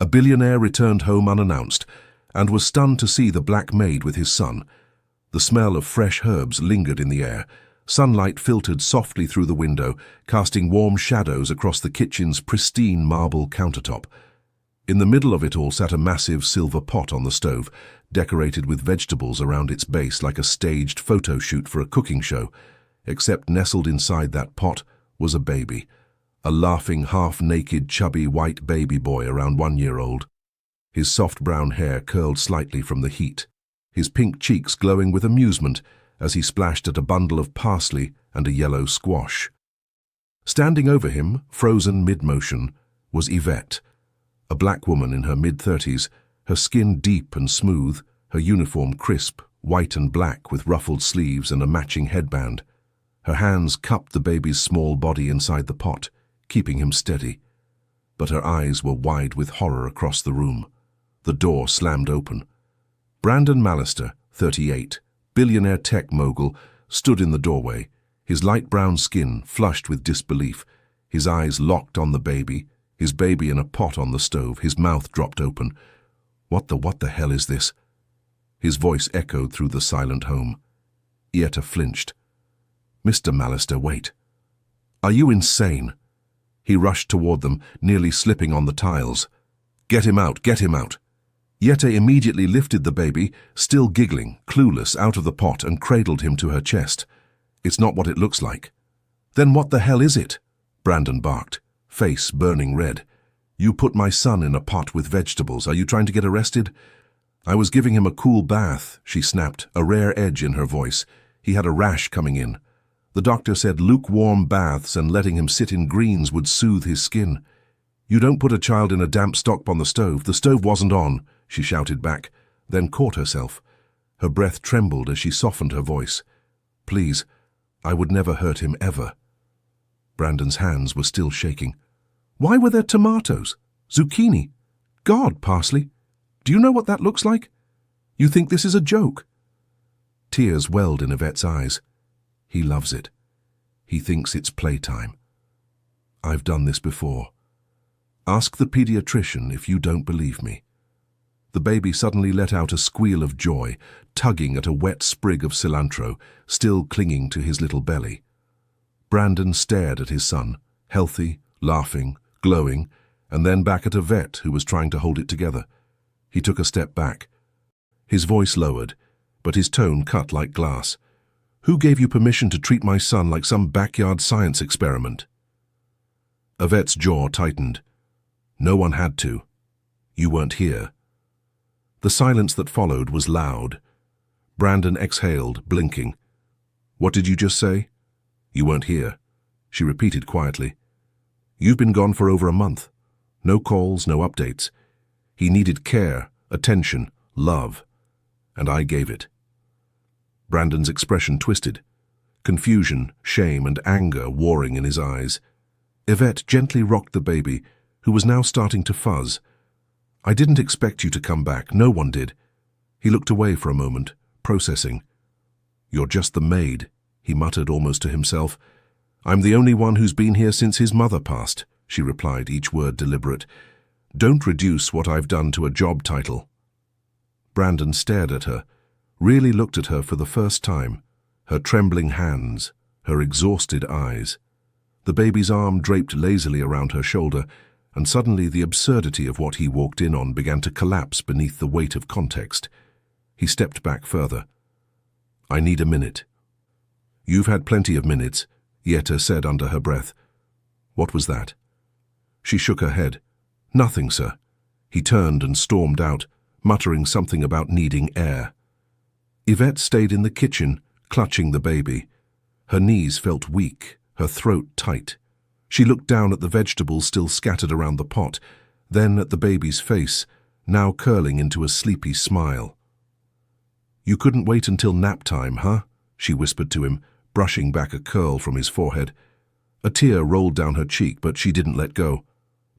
A billionaire returned home unannounced and was stunned to see the black maid with his son. The smell of fresh herbs lingered in the air. Sunlight filtered softly through the window, casting warm shadows across the kitchen's pristine marble countertop. In the middle of it all sat a massive silver pot on the stove, decorated with vegetables around its base like a staged photo shoot for a cooking show. Except nestled inside that pot was a baby, a laughing, half-naked, chubby white baby boy around 1 year old. His soft brown hair curled slightly from the heat, his pink cheeks glowing with amusement as he splashed at a bundle of parsley and a yellow squash. Standing over him, frozen mid-motion, was Yvette, a black woman in her mid-30s, her skin deep and smooth, her uniform crisp, white and black with ruffled sleeves and a matching headband. Her hands cupped the baby's small body inside the pot, keeping him steady. But her eyes were wide with horror across the room. The door slammed open. Brandon Mallister, 38, billionaire tech mogul, stood in the doorway, his light brown skin flushed with disbelief, his eyes locked on the baby, his baby in a pot on the stove, his mouth dropped open. What the hell is this? His voice echoed through the silent home. Yetta flinched. Mr. Mallister, wait. Are you insane? He rushed toward them, nearly slipping on the tiles. Get him out, get him out. Yetta immediately lifted the baby, still giggling, clueless, out of the pot and cradled him to her chest. It's not what it looks like. Then what the hell is it? Brandon barked, face burning red. You put my son in a pot with vegetables. Are you trying to get arrested? I was giving him a cool bath, she snapped, a rare edge in her voice. He had a rash coming in. The doctor said lukewarm baths and letting him sit in greens would soothe his skin. You don't put a child in a damp stock on the stove. The stove wasn't on, she shouted back, then caught herself. Her breath trembled as she softened her voice. Please, I would never hurt him ever. Brandon's hands were still shaking. Why were there tomatoes? Zucchini? God, parsley. Do you know what that looks like? You think this is a joke? Tears welled in Yvette's eyes. He loves it. He thinks it's playtime. I've done this before. Ask the pediatrician if you don't believe me. The baby suddenly let out a squeal of joy, tugging at a wet sprig of cilantro, still clinging to his little belly. Brandon stared at his son, healthy, laughing, glowing, and then back at Yvette, who was trying to hold it together. He took a step back. His voice lowered, but his tone cut like glass. Who gave you permission to treat my son like some backyard science experiment? Yvette's jaw tightened. No one had to. You weren't here. The silence that followed was loud. Brandon exhaled, blinking. What did you just say? You weren't here, she repeated quietly. You've been gone for over a month. No calls, no updates. He needed care, attention, love, and I gave it. Brandon's expression twisted, confusion, shame, and anger warring in his eyes. Yvette gently rocked the baby, who was now starting to fuzz. I didn't expect you to come back. No one did. He looked away for a moment, processing. You're just the maid, he muttered almost to himself. I'm the only one who's been here since his mother passed, she replied, each word deliberate. Don't reduce what I've done to a job title. Brandon stared at her, really looked at her for the first time, her trembling hands, her exhausted eyes. The baby's arm draped lazily around her shoulder, and suddenly the absurdity of what he walked in on began to collapse beneath the weight of context. He stepped back further. I need a minute. You've had plenty of minutes, Yetta said under her breath. What was that? She shook her head. Nothing, sir. He turned and stormed out, muttering something about needing air. Yvette stayed in the kitchen, clutching the baby. Her knees felt weak, her throat tight. She looked down at the vegetables still scattered around the pot, then at the baby's face, now curling into a sleepy smile. You couldn't wait until nap time, huh? She whispered to him, brushing back a curl from his forehead. A tear rolled down her cheek, but she didn't let go.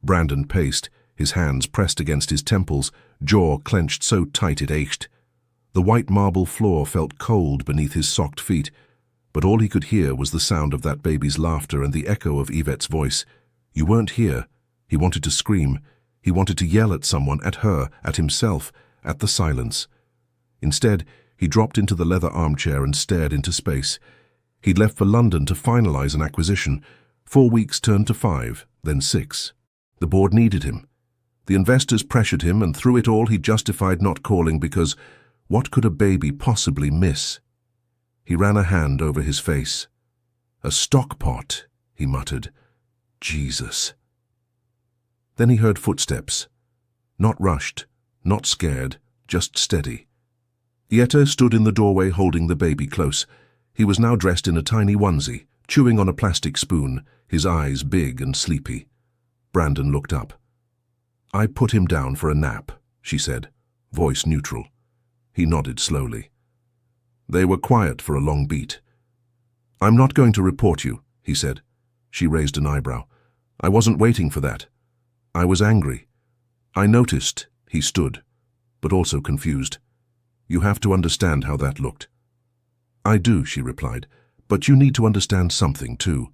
Brandon paced, his hands pressed against his temples, jaw clenched so tight it ached. The white marble floor felt cold beneath his socked feet, but all he could hear was the sound of that baby's laughter and the echo of Yvette's voice. You weren't here. He wanted to scream. He wanted to yell at someone, at her, at himself, at the silence. Instead, he dropped into the leather armchair and stared into space. He'd left for London to finalize an acquisition. 4 weeks turned to 5, then 6. The board needed him. The investors pressured him, and through it all he justified not calling because what could a baby possibly miss? He ran a hand over his face. "A stockpot," he muttered. "Jesus." Then he heard footsteps. Not rushed, not scared, just steady. Yetta stood in the doorway holding the baby close. He was now dressed in a tiny onesie, chewing on a plastic spoon, his eyes big and sleepy. Brandon looked up. "I put him down for a nap," she said, voice neutral. He nodded slowly. They were quiet for a long beat. "I'm not going to report you," he said. She raised an eyebrow. "I wasn't waiting for that. I was angry. I noticed," he stood, but also confused. "You have to understand how that looked." "I do," she replied, "but you need to understand something too.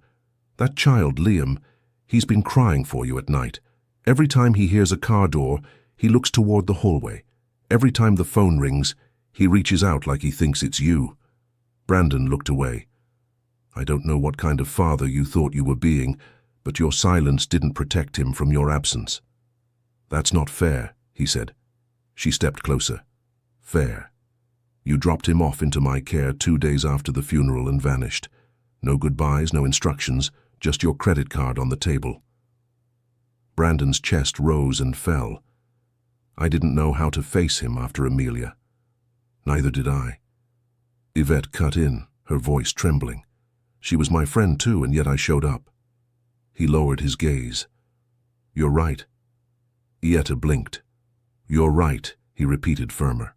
That child, Liam, he's been crying for you at night. Every time he hears a car door, he looks toward the hallway. Every time the phone rings, he reaches out like he thinks it's you." Brandon looked away. "I don't know what kind of father you thought you were being, but your silence didn't protect him from your absence." "That's not fair," he said. She stepped closer. "Fair. You dropped him off into my care 2 days after the funeral and vanished. No goodbyes, no instructions, just your credit card on the table." Brandon's chest rose and fell. I didn't know how to face him after Amelia. Neither did I. Yvette cut in, her voice trembling. She was my friend too, and yet I showed up. He lowered his gaze. "You're right." Yetta blinked. "You're right," he repeated firmer.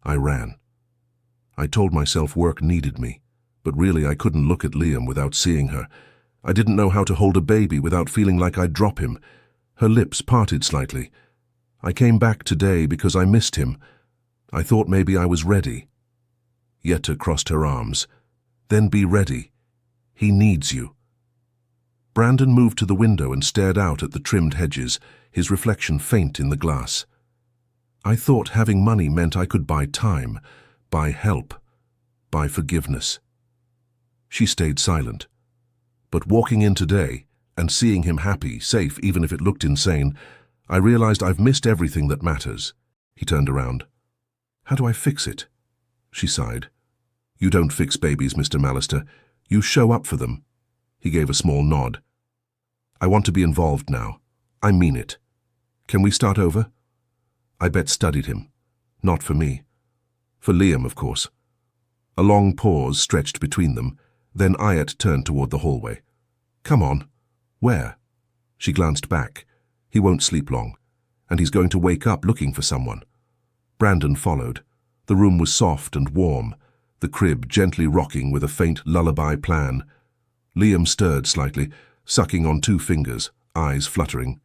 I ran. I told myself work needed me, but really I couldn't look at Liam without seeing her. I didn't know how to hold a baby without feeling like I'd drop him. Her lips parted slightly. "I came back today because I missed him. I thought maybe I was ready." Yetta crossed her arms. "Then be ready. He needs you." Brandon moved to the window and stared out at the trimmed hedges, his reflection faint in the glass. "I thought having money meant I could buy time, buy help, buy forgiveness." She stayed silent. But walking in today, and seeing him happy, safe, even if it looked insane, I realized I've missed everything that matters. He turned around. "How do I fix it?" She sighed. "You don't fix babies, Mr. Mallister. You show up for them." He gave a small nod. "I want to be involved now. I mean it. Can we start over?" I bet studied him. Not for me. For Liam, of course. A long pause stretched between them. Then Ayat turned toward the hallway. "Come on." "Where?" She glanced back. "He won't sleep long, and he's going to wake up looking for someone." Brandon followed. The room was soft and warm, the crib gently rocking with a faint lullaby plan. Liam stirred slightly, sucking on 2 fingers, eyes fluttering.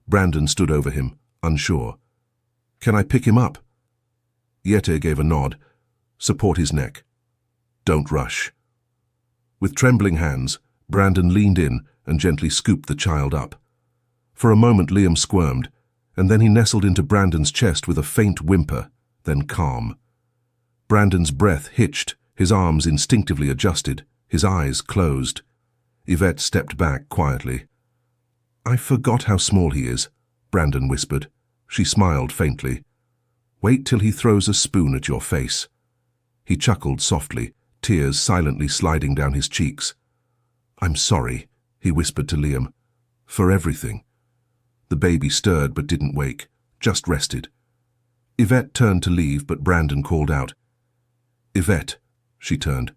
Brandon stood over him, unsure. "Can I pick him up?" Yetta gave a nod. "Support his neck. Don't rush." With trembling hands, Brandon leaned in and gently scooped the child up. For a moment Liam squirmed, and then he nestled into Brandon's chest with a faint whimper, then calm. Brandon's breath hitched, his arms instinctively adjusted, his eyes closed. Yvette stepped back quietly. "I forgot how small he is," Brandon whispered. She smiled faintly. "Wait till he throws a spoon at your face." He chuckled softly, tears silently sliding down his cheeks. "I'm sorry," he whispered to Liam, "for everything." The baby stirred but didn't wake, just rested. Yvette turned to leave, but Brandon called out. "Yvette," she turned,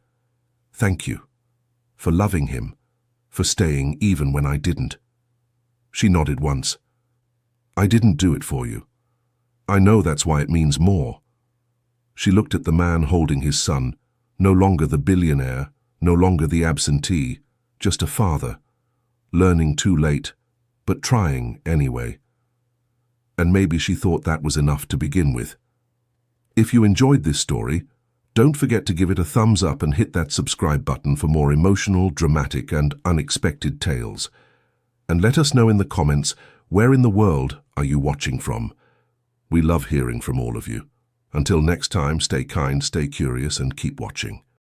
"thank you. For loving him, for staying even when I didn't." She nodded once. "I didn't do it for you. I know that's why it means more." She looked at the man holding his son, no longer the billionaire, no longer the absentee, just a father, learning too late, but trying anyway. And maybe she thought that was enough to begin with. If you enjoyed this story, don't forget to give it a thumbs up and hit that subscribe button for more emotional, dramatic, and unexpected tales. And let us know in the comments Where in the world are you watching from? We love hearing from all of you. Until next time, stay kind, stay curious, and keep watching.